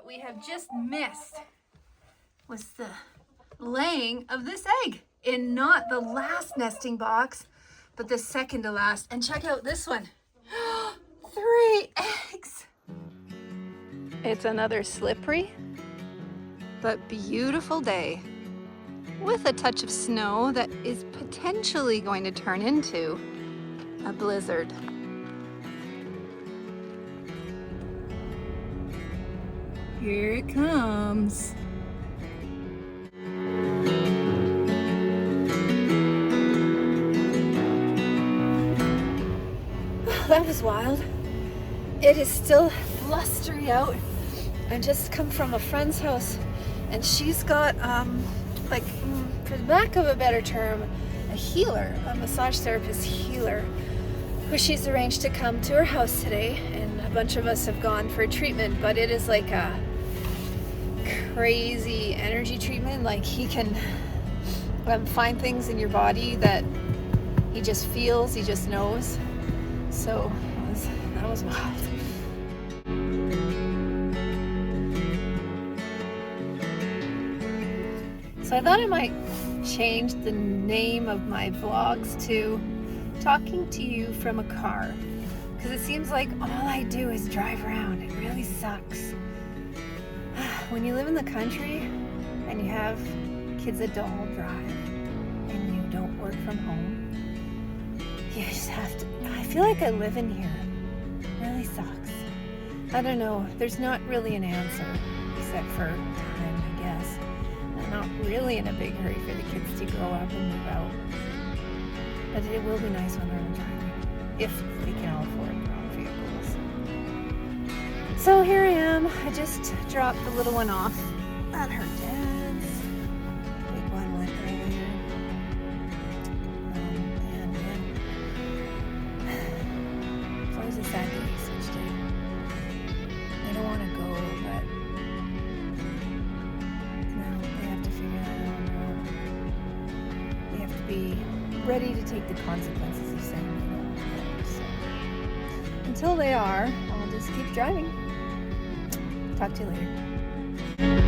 what we have just missed was the laying of this egg in not the last nesting box, but the second to last. And check out this one. 3 eggs. It's another slippery but beautiful day with a touch of snow that is potentially going to turn into a blizzard. Here it comes. That was wild. It is still blustery out. I just come from a friend's house and she's got for the lack of a better term, a healer, a massage therapist healer, who she's arranged to come to her house today, and a bunch of us have gone for a treatment, but it is like a crazy energy treatment. Like he can find things in your body that he just feels, he just knows. So that was wild. So I thought I might change the name of my vlogs to talking to you from a car, because it seems like all I do is drive around. It really sucks. When you live in the country and you have kids that don't drive and you don't work from home, you just have to, I feel like I live in here. It really sucks. I don't know, there's not really an answer except for time, I guess. I'm not really in a big hurry for the kids to grow up and move out. But it will be nice when they're driving, if they can all afford their own vehicles. So here I am. I just dropped the little one off at her dad's. The big one went earlier. And it's always a sad day each day. I don't want to go, but now they have to figure that out on their own. They have to be ready to take the consequences of saying they don't want to go. So until they are, I'll just keep driving. Talk to you later.